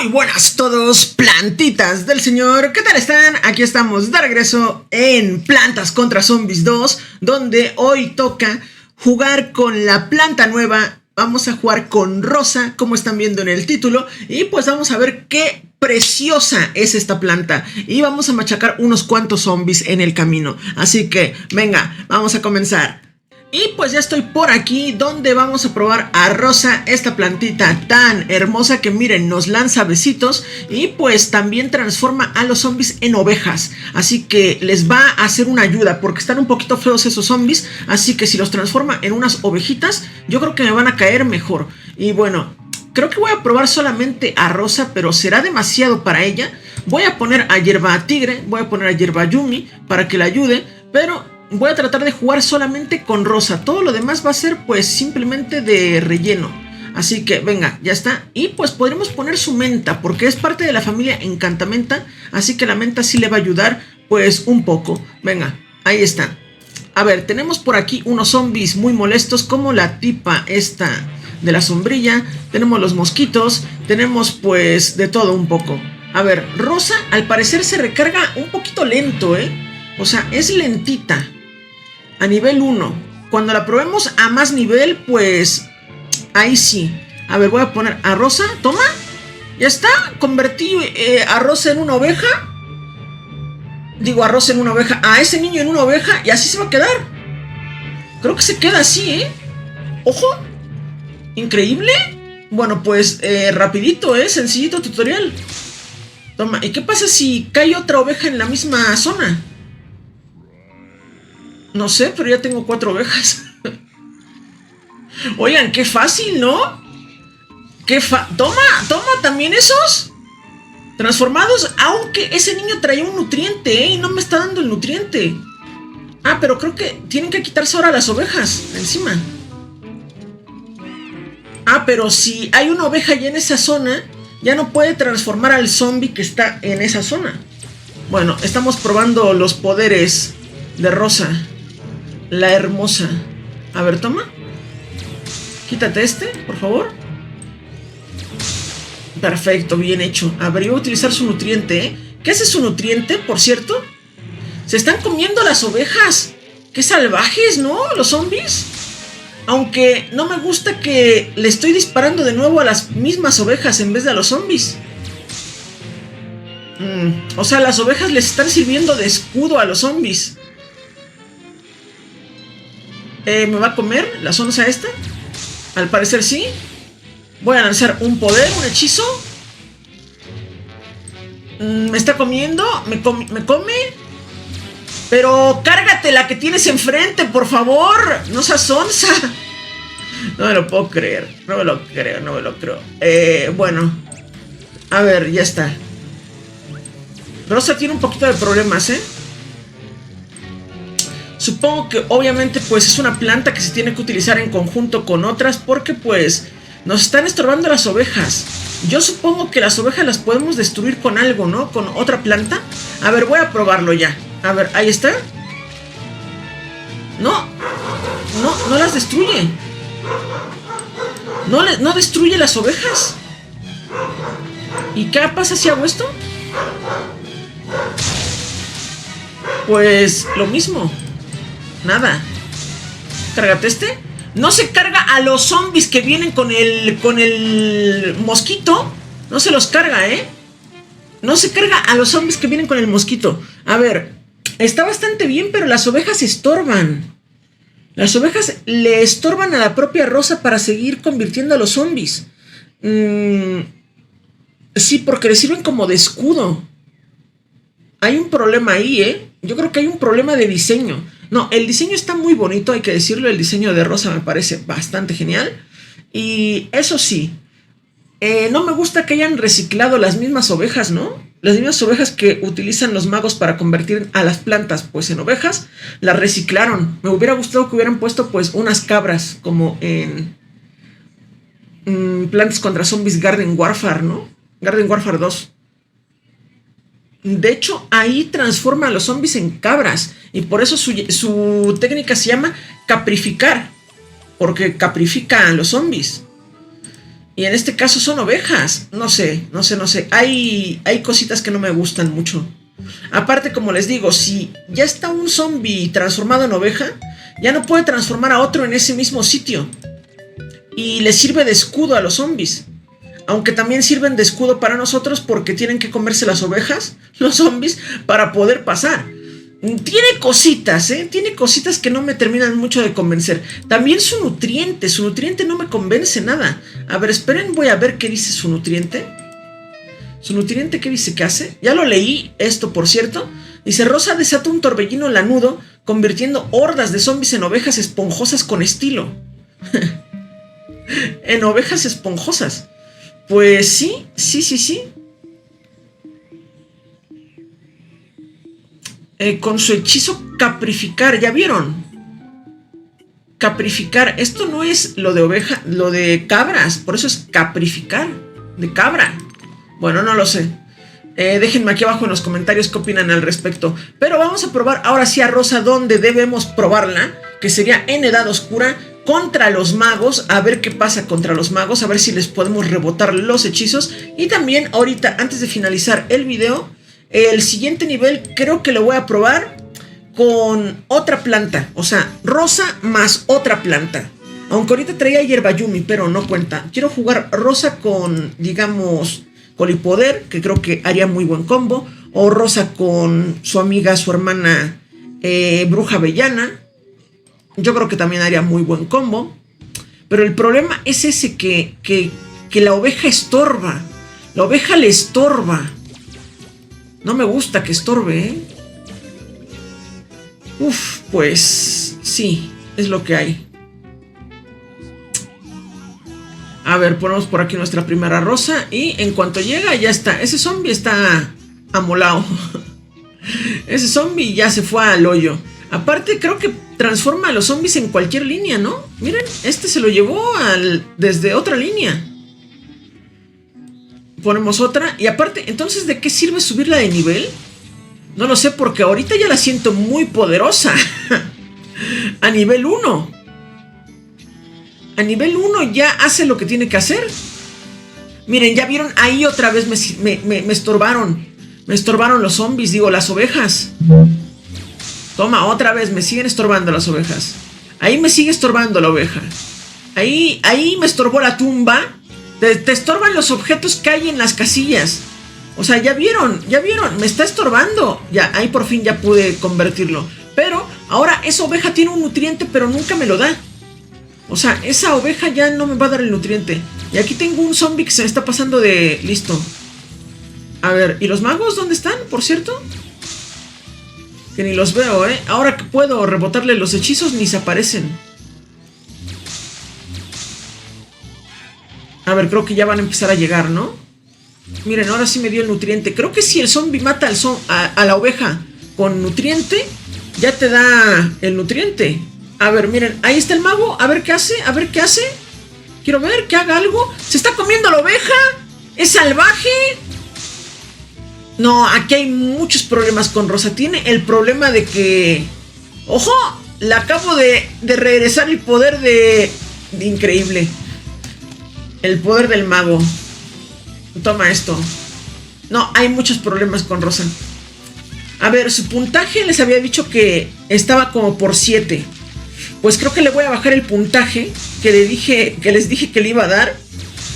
Muy buenas a todos, plantitas del señor, ¿qué tal están? Aquí estamos de regreso en Plantas contra Zombies 2, donde hoy toca jugar con la planta nueva. Vamos a jugar con Rosa, como están viendo en el título, y pues vamos a ver qué preciosa es esta planta. Y vamos a machacar unos cuantos zombies en el camino. Así que, venga, vamos a comenzar. Y pues ya estoy por aquí donde vamos a probar a Rosa, esta plantita tan hermosa que miren, nos lanza besitos y pues también transforma a los zombies en ovejas. Así que les va a hacer una ayuda porque están un poquito feos esos zombies, así que si los transforma en unas ovejitas, yo creo que me van a caer mejor. Y bueno, creo que voy a probar solamente a Rosa, pero será demasiado para ella. Voy a poner a Hierba Tigre, voy a poner a Hierba Yumi para que la ayude, pero voy a tratar de jugar solamente con Rosa. Todo lo demás va a ser pues simplemente de relleno. Así que venga, ya está. Y pues podremos poner su menta, porque es parte de la familia Encantamenta. Así que la menta sí le va a ayudar pues un poco. Venga, ahí está. A ver, tenemos por aquí unos zombies muy molestos, como la tipa esta de la sombrilla. Tenemos los mosquitos. Tenemos pues de todo un poco. A ver, Rosa al parecer se recarga un poquito lento, o sea, es lentita. A nivel 1. Cuando la probemos a más nivel, pues ahí sí. A ver, voy a poner a Rosa. Toma. Ya está. Convertí a Rosa en una oveja. Digo, a Rosa en una oveja. A ese niño en una oveja. Y así se va a quedar. Creo que se queda así, Ojo. Increíble. Bueno, pues rapidito, sencillito tutorial. Toma. ¿Y qué pasa si cae otra oveja en la misma zona? No sé, pero ya tengo 4 ovejas. Oigan, qué fácil, ¿no? Toma también esos transformados. Aunque ese niño traía un nutriente, y no me está dando el nutriente. Ah, pero creo que tienen que quitarse ahora las ovejas de encima. Ah, pero si hay una oveja ya en esa zona, ya no puede transformar al zombie que está en esa zona. Bueno, estamos probando los poderes de Rosa, la hermosa. A ver, toma. Quítate por favor. Perfecto, bien hecho. A ver, yo voy a utilizar su nutriente, ¿Qué hace su nutriente, por cierto? Se están comiendo las ovejas. Qué salvajes, ¿no? Los zombies. Aunque no me gusta que le estoy disparando de nuevo a las mismas ovejas en vez de a los zombies. O sea, las ovejas les están sirviendo de escudo a los zombies. ¿Me va a comer la sonza esta? Al parecer sí. Voy a lanzar un poder, un hechizo. Me está comiendo. Me come. Pero cárgate la que tienes enfrente, por favor. No seas sonza. No me lo puedo creer. No me lo creo. Bueno. A ver, ya está. Rosa tiene un poquito de problemas, Supongo que obviamente pues es una planta que se tiene que utilizar en conjunto con otras, porque pues nos están estorbando las ovejas. Yo supongo que las ovejas las podemos destruir con algo, ¿no? Con otra planta. A ver, voy a probarlo ya. A ver, ahí está. No las destruye. No destruye las ovejas. ¿Y qué pasa si hago esto? Pues lo mismo. Nada. Cárgate No se carga a los zombies que vienen con el mosquito. No se los carga, No se carga a los zombies que vienen con el mosquito. A ver, está bastante bien, pero las ovejas estorban. Las ovejas le estorban a la propia Rosa para seguir convirtiendo a los zombies. Sí, porque le sirven como de escudo. Hay un problema ahí, Yo creo que hay un problema de diseño. No, el diseño está muy bonito, hay que decirlo. El diseño de Rosa me parece bastante genial. Y eso sí, no me gusta que hayan reciclado las mismas ovejas, ¿no? Las mismas ovejas que utilizan los magos para convertir a las plantas pues en ovejas, las reciclaron. Me hubiera gustado que hubieran puesto pues unas cabras, como en Plantas contra Zombies Garden Warfare, ¿no? Garden Warfare 2. De hecho, ahí transforma a los zombies en cabras. Y por eso su técnica se llama caprificar. Porque caprifica a los zombies. Y en este caso son ovejas. No sé. Hay cositas que no me gustan mucho. Aparte, como les digo, si ya está un zombie transformado en oveja, ya no puede transformar a otro en ese mismo sitio. Y le sirve de escudo a los zombies. Aunque también sirven de escudo para nosotros porque tienen que comerse las ovejas, los zombies, para poder pasar. Tiene cositas, Tiene cositas que no me terminan mucho de convencer. También su nutriente no me convence nada. A ver, esperen, voy a ver qué dice su nutriente. ¿Su nutriente qué dice que hace? Ya lo leí, esto por cierto. Dice, Rosa desata un torbellino lanudo, convirtiendo hordas de zombies en ovejas esponjosas con estilo. En ovejas esponjosas. Pues sí. Con su hechizo caprificar, ¿ya vieron? Caprificar, esto no es lo de oveja, lo de cabras, por eso es caprificar, de cabra. Bueno, no lo sé. Déjenme aquí abajo en los comentarios qué opinan al respecto. Pero vamos a probar ahora sí a Rosa donde debemos probarla, que sería en Edad Oscura, contra los magos, a ver qué pasa contra los magos, a ver si les podemos rebotar los hechizos. Y también ahorita, antes de finalizar el video, el siguiente nivel creo que lo voy a probar con otra planta. O sea, Rosa más otra planta. Aunque ahorita traía Hierbayumi, pero no cuenta. Quiero jugar Rosa con, digamos, Colipoder, que creo que haría muy buen combo. O Rosa con su amiga, su hermana Bruja Avellana. Yo creo que también haría muy buen combo. Pero el problema es ese que la oveja estorba. La oveja le estorba. No me gusta que estorbe, pues sí, es lo que hay. A ver, ponemos por aquí nuestra primera Rosa. Y en cuanto llega, ya está. Ese zombie está amolado. Ese zombie ya se fue al hoyo. Aparte, creo que transforma a los zombies en cualquier línea, ¿no? Miren, este se lo llevó desde otra línea. Ponemos otra. Y aparte, entonces, ¿de qué sirve subirla de nivel? No lo sé, porque ahorita ya la siento muy poderosa. A nivel 1. A nivel 1 ya hace lo que tiene que hacer. Miren, ya vieron, ahí otra vez me estorbaron. Me estorbaron los zombies, digo, las ovejas. Toma, otra vez me siguen estorbando las ovejas. Ahí me sigue estorbando la oveja. Ahí me estorbó la tumba. Te estorban los objetos que hay en las casillas. O sea, ya vieron, me está estorbando. Ya, ahí por fin ya pude convertirlo. Pero ahora esa oveja tiene un nutriente, pero nunca me lo da. O sea, esa oveja ya no me va a dar el nutriente. Y aquí tengo un zombie que se me está pasando de... Listo. A ver, ¿y los magos dónde están, por cierto? Que ni los veo, Ahora que puedo rebotarle los hechizos, ni se aparecen. A ver, creo que ya van a empezar a llegar, ¿no? Miren, ahora sí me dio el nutriente. Creo que si el zombie mata a la oveja con nutriente, ya te da el nutriente. A ver, miren, ahí está el mago. A ver qué hace, Quiero ver que haga algo. ¡Se está comiendo la oveja! ¡Es salvaje! No, aquí hay muchos problemas con Rosa. Tiene el problema de que... ¡Ojo! Le acabo de regresar el poder de increíble. El poder del mago. Toma esto. No, hay muchos problemas con Rosa. A ver, su puntaje les había dicho que estaba como por 7. Pues creo que le voy a bajar el puntaje que les dije que le iba a dar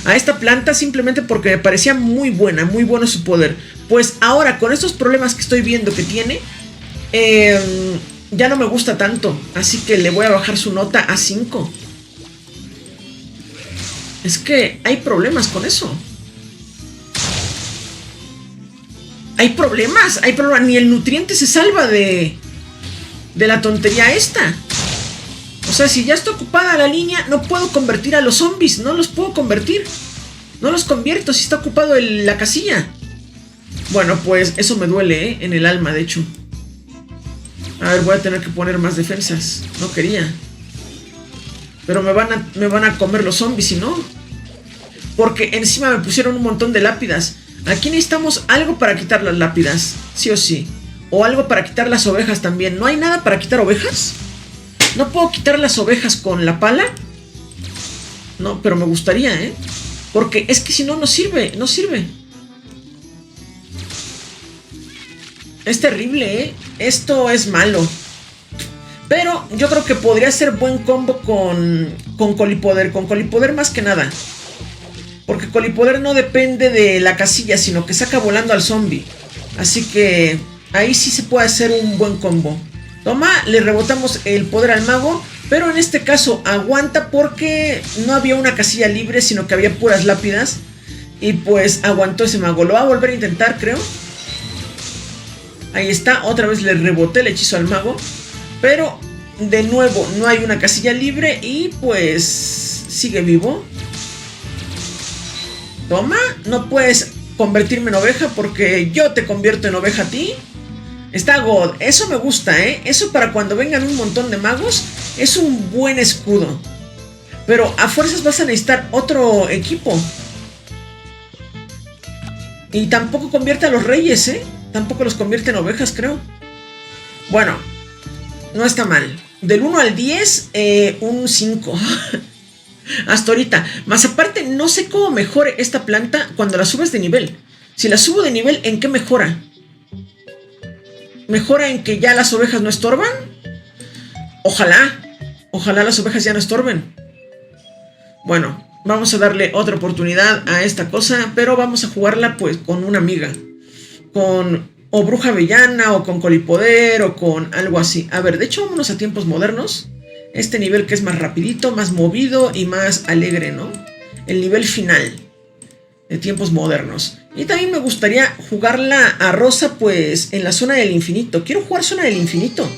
a esta planta, simplemente porque me parecía muy bueno su poder. Pues ahora, con estos problemas que estoy viendo que tiene, ya no me gusta tanto. Así que le voy a bajar su nota a 5. Es que hay problemas con eso. Hay problemas. Ni el nutriente se salva de la tontería esta. O sea, si ya está ocupada la línea, no puedo convertir a los zombies. No los puedo convertir. No los convierto si está ocupado la casilla. Bueno, pues eso me duele, en el alma, de hecho. A ver, voy a tener que poner más defensas. No quería. Pero me van a comer los zombies, si no. Porque encima me pusieron un montón de lápidas. Aquí necesitamos algo para quitar las lápidas. Sí o sí. O algo para quitar las ovejas también. ¿No hay nada para quitar ovejas? ¿No puedo quitar las ovejas con la pala? No, pero me gustaría, Porque es que si no, no sirve, no sirve. Es terrible, ¿eh? Esto es malo. Pero yo creo que podría ser buen combo con Colipoder. Con Colipoder más que nada. Porque Colipoder no depende de la casilla, sino que saca volando al zombie. Así que ahí sí se puede hacer un buen combo. Toma, le rebotamos el poder al mago. Pero en este caso aguanta porque no había una casilla libre, sino que había puras lápidas. Y pues aguantó ese mago. Lo va a volver a intentar, creo. Ahí está, otra vez le reboté el hechizo al mago. Pero de nuevo no hay una casilla libre y pues sigue vivo. Toma, no puedes convertirme en oveja porque yo te convierto en oveja a ti. Está God, eso me gusta, ¿eh? Eso para cuando vengan un montón de magos es un buen escudo. Pero a fuerzas vas a necesitar otro equipo. Y tampoco convierte a los reyes, ¿eh? Tampoco los convierte en ovejas, creo. Bueno, no está mal. Del 1 al 10, un 5. Hasta ahorita. Más aparte, no sé cómo mejore esta planta cuando la subes de nivel. Si la subo de nivel, ¿en qué mejora? ¿Mejora en que ya las ovejas no estorban? Ojalá. Ojalá las ovejas ya no estorben. Bueno, vamos a darle otra oportunidad a esta cosa. Pero vamos a jugarla pues con una amiga. Con o Bruja Avellana o con Colipoder o con algo así. A ver, de hecho vámonos a tiempos modernos. Este nivel que es más rapidito, más movido y más alegre, ¿no? El nivel final de tiempos modernos. Y también me gustaría jugarla a Rosa pues en la zona del infinito. Quiero jugar zona del infinito.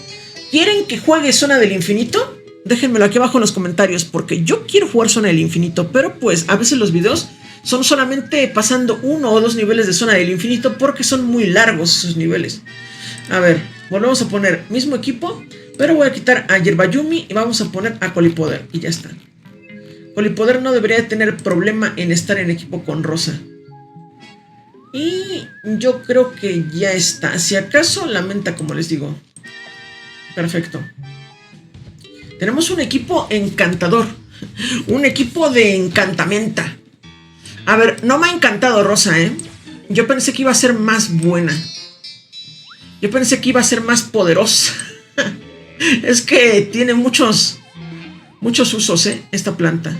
¿Quieren que juegue zona del infinito? Déjenmelo aquí abajo en los comentarios porque yo quiero jugar zona del infinito. Pero pues a veces los videos son solamente pasando 1 o 2 niveles de zona del infinito porque son muy largos esos niveles. A ver, volvemos a poner mismo equipo, pero voy a quitar a Yerbayumi y vamos a poner a Colipoder y ya está. Colipoder no debería tener problema en estar en equipo con Rosa. Y yo creo que ya está. Si acaso lamenta, como les digo. Perfecto. Tenemos un equipo encantador. Un equipo de encantamenta. A ver, no me ha encantado Rosa, ¿eh? Yo pensé que iba a ser más buena. Yo pensé que iba a ser más poderosa. Es que tiene muchos usos, ¿eh? Esta planta.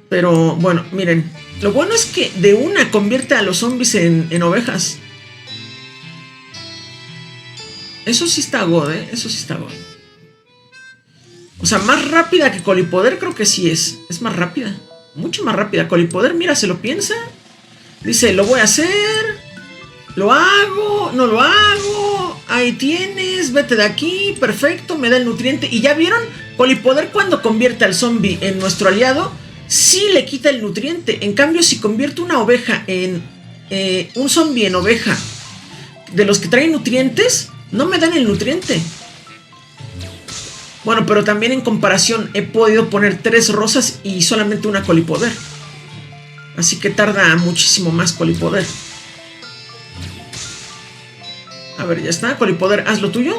Pero, bueno, miren. Lo bueno es que de una convierte a los zombies en ovejas. Eso sí está God, ¿eh? Eso sí está God. O sea, más rápida que Colipoder creo que sí es. Es más rápida. Mucho más rápida. Colipoder, mira, se lo piensa. Dice, lo voy a hacer. Lo hago, no lo hago. Ahí tienes, vete de aquí. Perfecto, me da el nutriente. Y ya vieron, Colipoder cuando convierte al zombie en nuestro aliado, sí le quita el nutriente. En cambio, si convierte una oveja en... un zombie en oveja de los que traen nutrientes, no me dan el nutriente. Bueno, pero también en comparación he podido poner 3 rosas y solamente una Colipoder. Así que tarda muchísimo más Colipoder. A ver, ya está. Colipoder, haz lo tuyo.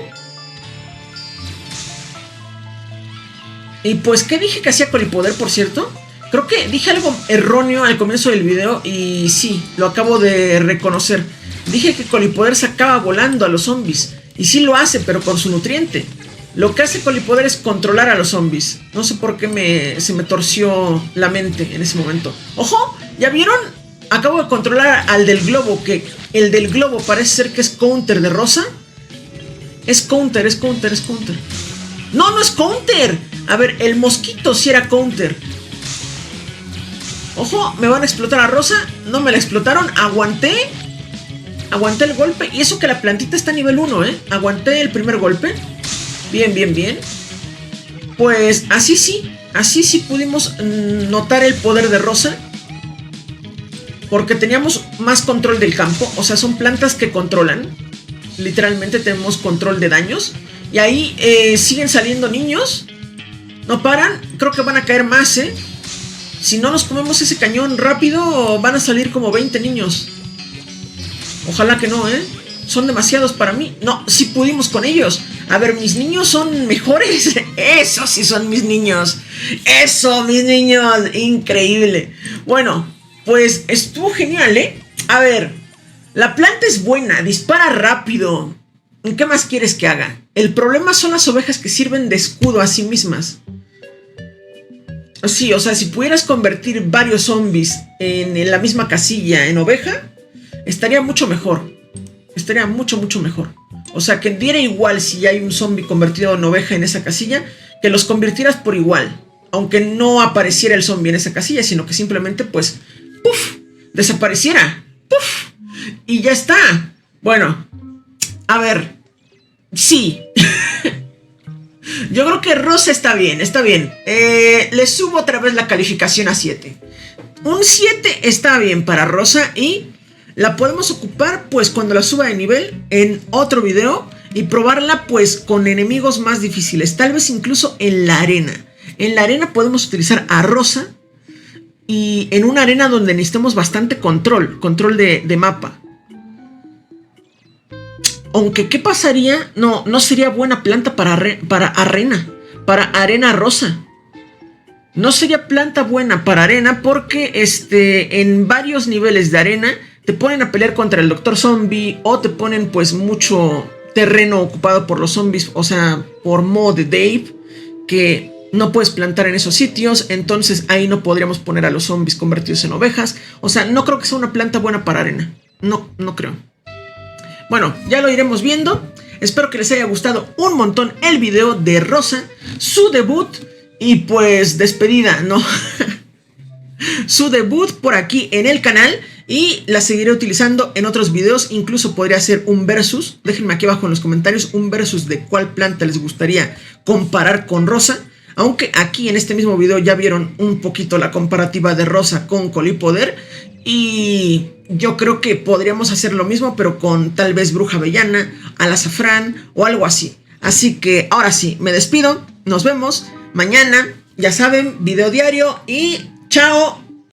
Y pues, ¿qué dije que hacía Colipoder, por cierto? Creo que dije algo erróneo al comienzo del video y sí, lo acabo de reconocer. Dije que Colipoder sacaba volando a los zombies. Y sí lo hace, pero con su nutriente. Lo que hace Colipoder es controlar a los zombies. No sé por qué se me torció la mente en ese momento. ¡Ojo! ¿Ya vieron? Acabo de controlar al del globo. Que el del globo parece ser que es counter de Rosa. Es counter, es counter, es counter. ¡No, no es counter! A ver, el mosquito sí era counter. ¡Ojo! Me van a explotar a Rosa. No me la explotaron. Aguanté. Aguanté el golpe. Y eso que la plantita está a nivel 1, ¿eh? Aguanté el primer golpe. Bien, bien, bien. Pues así sí pudimos notar el poder de Rosa. Porque teníamos más control del campo. O sea, son plantas que controlan. Literalmente tenemos control de daños. Y ahí siguen saliendo niños. No paran, creo que van a caer más, ¿eh? Si no nos comemos ese cañón rápido, van a salir como 20 niños. Ojalá que no, ¿eh? Son demasiados para mí. No, sí pudimos con ellos. A ver, mis niños son mejores. Eso sí son mis niños. Eso, mis niños. Increíble. Bueno, pues estuvo genial, ¿eh? A ver, la planta es buena, dispara rápido. ¿Qué más quieres que haga? El problema son las ovejas que sirven de escudo a sí mismas. Sí, o sea, si pudieras convertir varios zombies en la misma casilla en oveja, estaría mucho mejor. Estaría mucho, mucho mejor. O sea, que diera igual si hay un zombie convertido en oveja en esa casilla, que los convirtieras por igual. Aunque no apareciera el zombie en esa casilla, sino que simplemente, pues, ¡puf! Desapareciera. ¡Puf! Y ya está. Bueno, a ver. Sí. Yo creo que Rosa está bien, está bien. Le subo otra vez la calificación a 7. Un 7 está bien para Rosa y la podemos ocupar pues cuando la suba de nivel en otro video y probarla pues con enemigos más difíciles, tal vez incluso en la arena. En la arena podemos utilizar a Rosa y en una arena donde necesitemos bastante control de mapa. Aunque, ¿qué pasaría? No sería buena planta para arena rosa. No sería planta buena para arena porque en varios niveles de arena te ponen a pelear contra el Doctor Zombie o te ponen pues mucho terreno ocupado por los zombies, o sea, por modo de Dave, que no puedes plantar en esos sitios, entonces ahí no podríamos poner a los zombies convertidos en ovejas. O sea, no creo que sea una planta buena para arena. No creo. Bueno, ya lo iremos viendo. Espero que les haya gustado un montón el video de Rosa, su debut y pues despedida, ¿no? Su debut por aquí en el canal y la seguiré utilizando en otros videos. Incluso podría hacer un versus. Déjenme aquí abajo en los comentarios un versus de cuál planta les gustaría comparar con Rosa. Aunque aquí en este mismo video ya vieron un poquito la comparativa de Rosa con Colipoder. Y yo creo que podríamos hacer lo mismo, pero con tal vez Bruja Avellana, Alazafrán o algo así. Así que ahora sí, me despido. Nos vemos mañana. Ya saben, video diario y chao.